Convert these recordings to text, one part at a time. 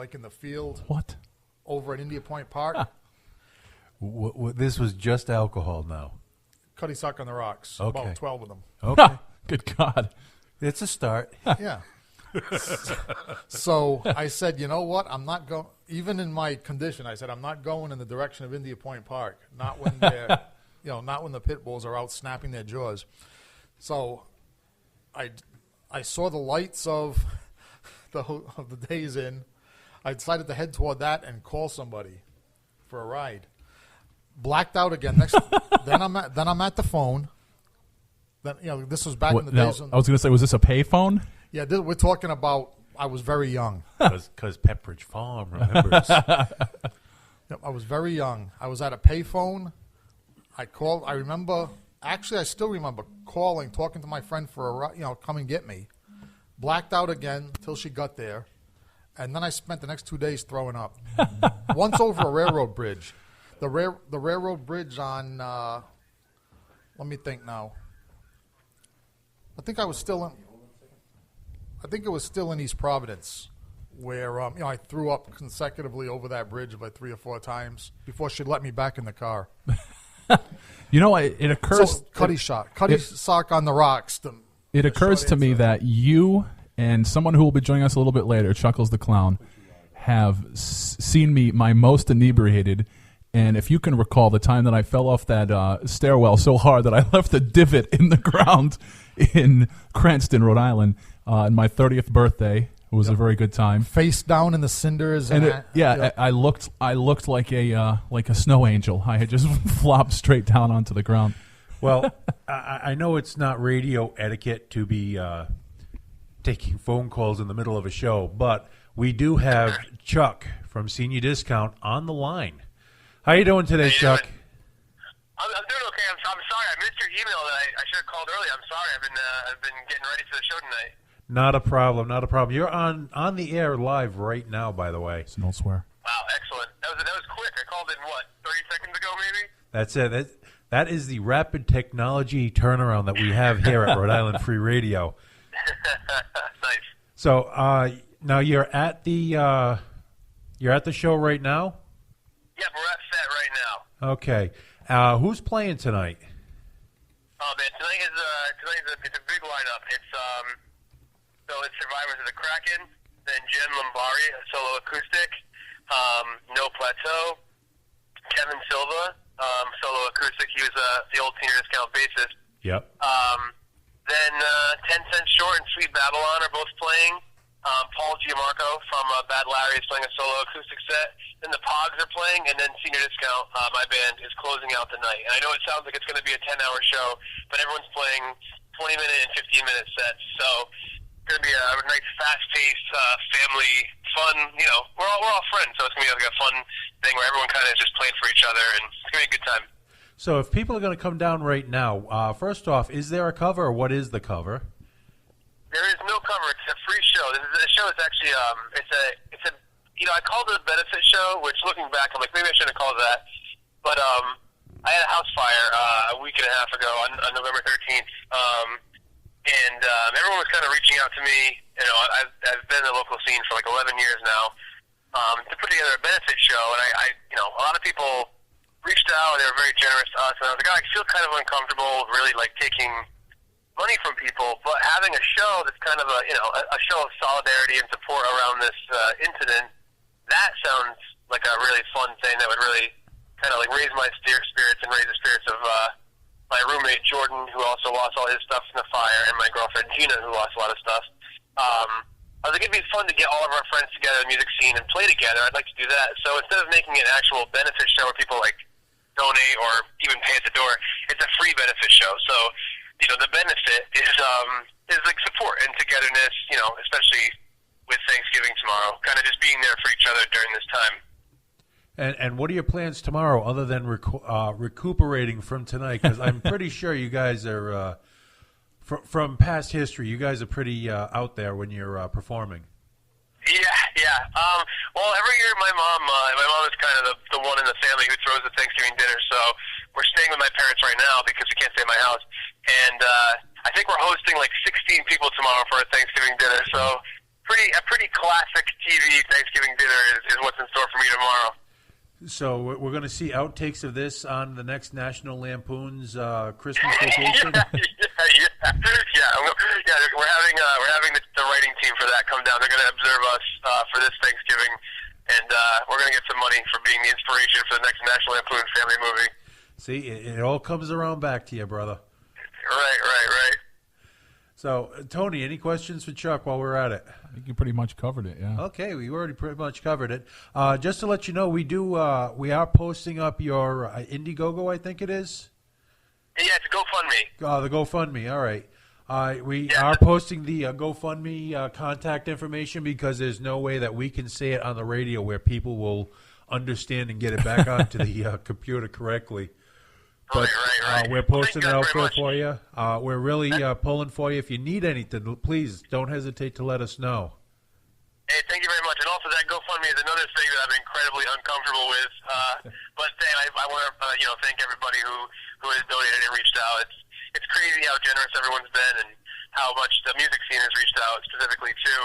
like in the field. What? Over at India Point Park. This was just alcohol now. Cuddy Sock on the Rocks. Okay. About 12 of them. Okay. Good God. It's a start. Yeah. So I said, you know what? I'm not going. Even in my condition, I said I'm not going in the direction of India Point Park. Not when they're, not when the pit bulls are out snapping their jaws. So I saw the lights of the Days Inn. I decided to head toward that and call somebody for a ride. Blacked out again. Then I'm at the phone. Then this was back in the days. I was going to say, was this a pay phone? Yeah, we're talking about. I was very young. Because Pepperidge Farm remembers. Yep, I was very young. I was at a payphone. I called. I remember. Actually, I still remember talking to my friend for a ride. Come and get me. Blacked out again till she got there, and then I spent the next 2 days throwing up. Once over a railroad bridge. The railroad bridge on, let me think now. I think it was still in East Providence, where I threw up consecutively over that bridge about 3 or 4 times before she let me back in the car. It occurs. So, Cuddy Sock on the Rocks. It occurs to me that you and someone who will be joining us a little bit later, Chuckles the Clown, have seen me my most inebriated. And if you can recall the time that I fell off that stairwell so hard that I left a divot in the ground in Cranston, Rhode Island, on my 30th birthday, it was a very good time. Face down in the cinders, I looked like a snow angel. I had just flopped straight down onto the ground. Well, I know it's not radio etiquette to be taking phone calls in the middle of a show, but we do have Chuck from Senior Discount on the line. How you doing today, Chuck? I'm doing okay. I'm sorry I missed your email. I should have called earlier. I'm sorry. I've been getting ready for the show tonight. Not a problem. Not a problem. You're on the air live right now, by the way. It's no swear. Wow, excellent. That was quick. I called in 30 seconds ago, maybe. That's it. That is the rapid technology turnaround that we have here at Rhode Island Free Radio. Nice. So now you're at the show right now. Yeah, we're at set right now. Okay. Who's playing tonight? Oh man, tonight is it's a big lineup. It's Survivors of the Kraken, then Jen Lombari, a solo acoustic, No Plateau, Kevin Silva, solo acoustic. He was the old Senior Discount bassist. Yep. Then 10 Cents Short and Sweet Babylon are both playing. Paul Giamarco from Bad Larry is playing a solo acoustic set. Then the Pogs are playing, and then Senior Discount, my band, is closing out the night. And I know it sounds like it's going to be a 10-hour show, but everyone's playing 20-minute and 15-minute sets. So it's going to be a nice, fast-paced, family, fun. We're all friends, so it's going to be like a fun thing where everyone kind of just playing for each other, and it's going to be a good time. So if people are going to come down right now, first off, is there a cover, or what is the cover? There is no cover. It's a free show. The show is actually it's a I called it a benefit show, which looking back, I'm like, maybe I shouldn't have called it that. But I had a house fire a week and a half ago on November 13th, and everyone was kind of reaching out to me. I've been in the local scene for like 11 years now to put together a benefit show, and I a lot of people reached out and they were very generous to us, and I was like, I feel kind of uncomfortable, really like taking money from people, but having a show that's kind of a show of solidarity and support around this incident, that sounds like a really fun thing that would really kind of like raise my spirits and raise the spirits of my roommate Jordan, who also lost all his stuff in the fire, and my girlfriend Gina, who lost a lot of stuff. I was like, it'd be fun to get all of our friends together in the music scene and play together. I'd like to do that. So instead of making it an actual benefit show where people like donate or even pay at the door, it's a free benefit show. So the benefit is like support and togetherness, especially with Thanksgiving tomorrow, kind of just being there for each other during this time. And what are your plans tomorrow other than recuperating from tonight? Because I'm pretty sure you guys are, from past history, you guys are pretty out there when you're performing. Yeah. Well, every year my mom is kind of the one in the family who throws the Thanksgiving dinner. So we're staying with my parents right now because we can't stay at my house. And I think we're hosting like 16 people tomorrow for a Thanksgiving dinner. So pretty classic TV Thanksgiving dinner is what's in store for me tomorrow. So we're going to see outtakes of this on the next National Lampoon's Christmas Vacation. Yeah. We're having the writing team for that come down. They're going to observe us for this Thanksgiving, and we're going to get some money for being the inspiration for the next National Lampoon family movie. See, it all comes around back to you, brother. Right. So, Tony, any questions for Chuck while we're at it? I think you pretty much covered it, yeah. Okay, we already pretty much covered it. Just to let you know, we are posting up your Indiegogo, I think it is. Yeah, it's a GoFundMe. The GoFundMe, all right. We are posting the GoFundMe contact information because there's no way that we can say it on the radio where people will understand and get it back onto the computer correctly. But right. We're posting it Thank you out very there for you. We're really pulling for you. If you need anything, please don't hesitate to let us know. Hey, thank you very much. And also, that GoFundMe is another thing that I'm incredibly uncomfortable with. But Dan, I want to thank everybody who has donated and reached out. It's crazy how generous everyone's been and how much the music scene has reached out specifically too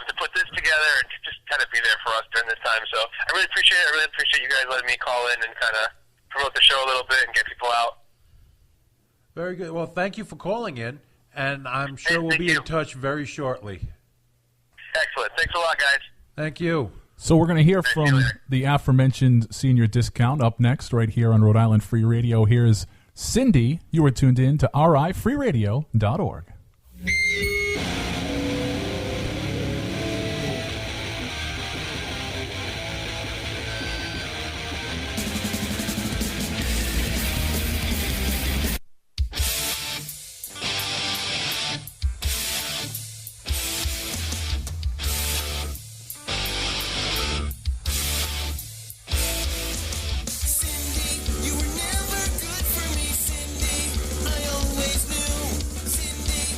to put this together and to just kind of be there for us during this time. So I really appreciate it. I really appreciate you guys letting me call in and kind of promote the show a little bit and get people out. Very good. Well, thank you for calling in, and I'm sure we'll be in touch very shortly. Excellent. Thanks a lot, guys. Thank you. So we're going to hear from the aforementioned Senior Discount up next right here on Rhode Island Free Radio. Here's Cindy. You are tuned in to rifreeradio.org. You were never good for me, Cindy. I always knew. Cindy,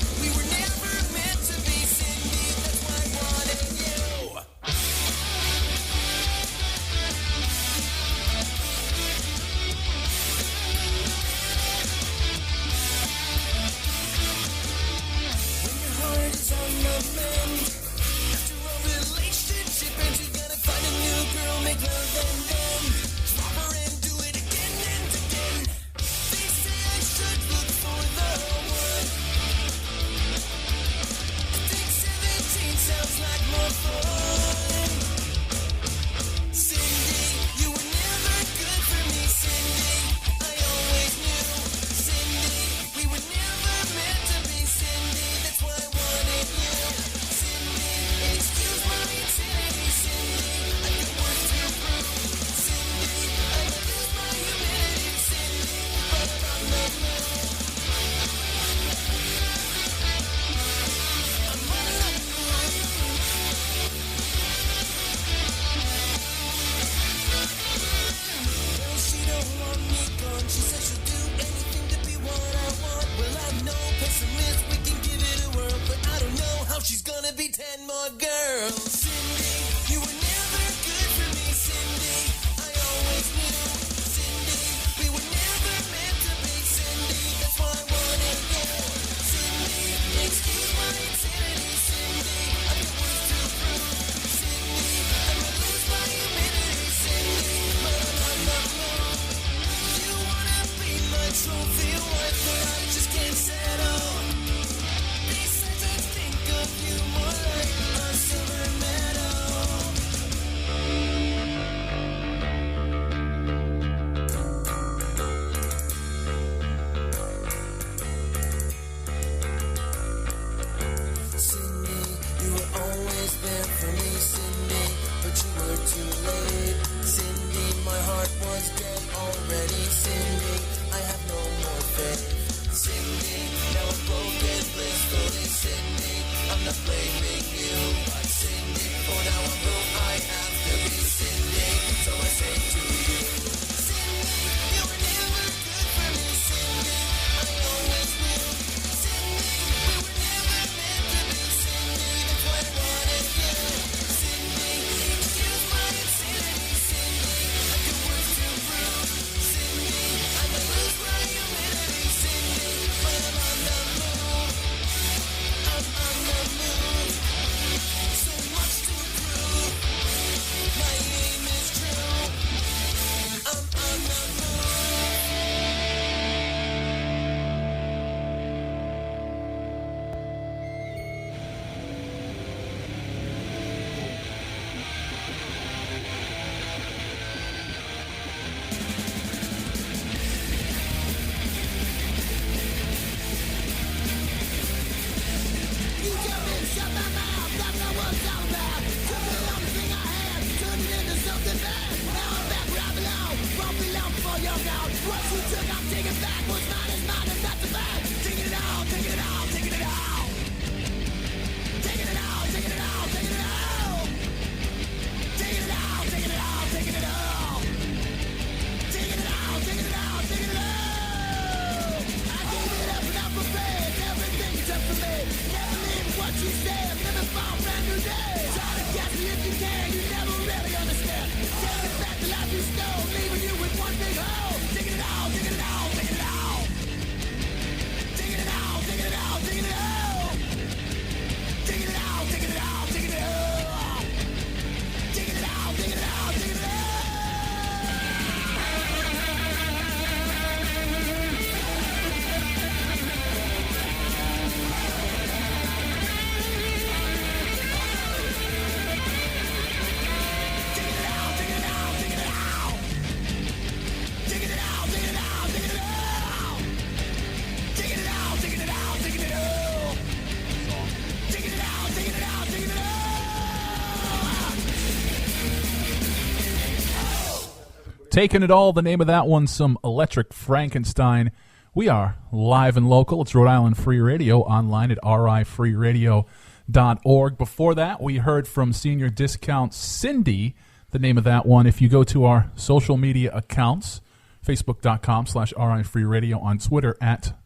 Taking It All, the name of that one, some Electric Frankenstein. We are live and local. It's Rhode Island Free Radio, online at rifreeradio.org. Before that, we heard from Senior Discount Cindy, the name of that one. If you go to our social media accounts, facebook.com/rifreeradio, on Twitter at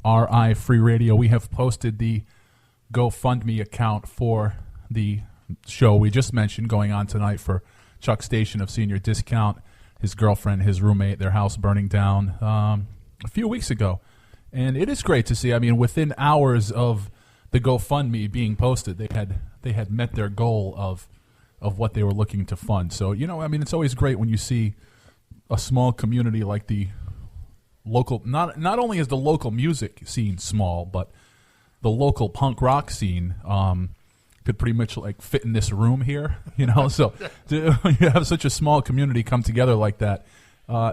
rifreeradio, we have posted the GoFundMe account for the show we just mentioned going on tonight for Chuck Station of Senior Discount, his girlfriend, his roommate, their house burning down a few weeks ago. And it is great to see. I mean, within hours of the GoFundMe being posted, they had met their goal of what they were looking to fund. So, you know, I mean, it's always great when you see a small community like the local, not only is the local music scene small, but the local punk rock scene could pretty much like fit in this room here, you know. So you have such a small community come together like that,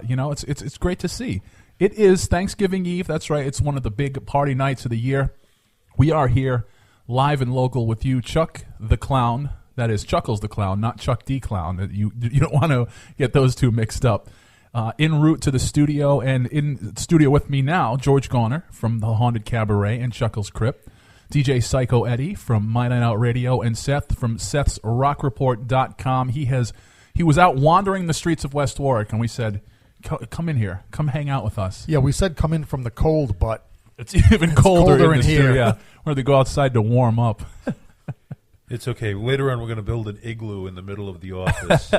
you know, it's great to see. It is Thanksgiving Eve. That's right. It's one of the big party nights of the year. We are here live and local with you, Chuck the Clown. That is Chuckles the Clown, not Chuck D Clown. You don't want to get those two mixed up. En route to the studio, and in studio with me now, George Garner from the Haunted Cabaret and Chuckles Crypt, DJ Psycho Eddie from My Night Out Radio, and Seth from Seth'sRockReport.com. He was out wandering the streets of West Warwick, and we said, come in here. Come hang out with us. Yeah, we said come in from the cold, but it's even colder in here. Studio, yeah, where they go outside to warm up. It's okay. Later on, we're going to build an igloo in the middle of the office.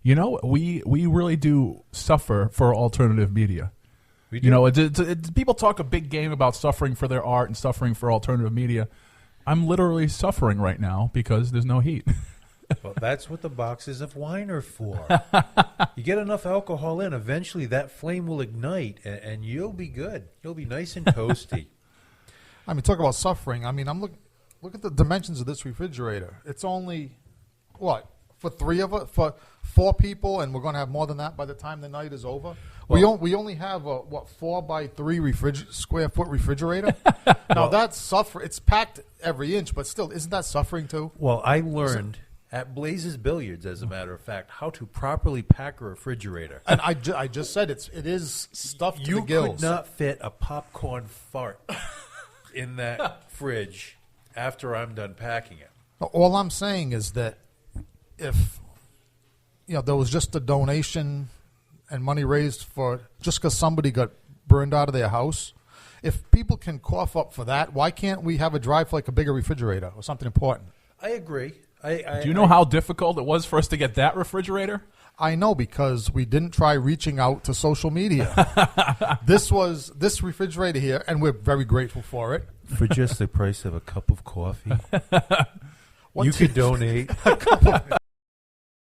You know, we really do suffer for alternative media. We do. You know, people talk a big game about suffering for their art and suffering for alternative media. I'm literally suffering right now because there's no heat. Well, that's what the boxes of wine are for. You get enough alcohol in, eventually that flame will ignite, and you'll be good. You'll be nice and toasty. I mean, talk about suffering. I mean, look at the dimensions of this refrigerator. It's only, what, for for 4 people, and we're going to have more than that by the time the night is over? Well, we only have a, 4x3 square foot refrigerator? Now, that's suffering. It's packed every inch, but still, isn't that suffering too? Well, I learned at Blazes Billiards, as a matter of fact, how to properly pack a refrigerator. And I just said it is stuffed to the gills. You could not fit a popcorn fart in that fridge after I'm done packing it. All I'm saying is that if there was just a donation and money raised for just because somebody got burned out of their house, if people can cough up for that, why can't we have a drive for like a bigger refrigerator or something important? I agree. Do you know how difficult it was for us to get that refrigerator? I know, because we didn't try reaching out to social media. This refrigerator here, and we're very grateful for it. For just the price of a cup of coffee, you could donate.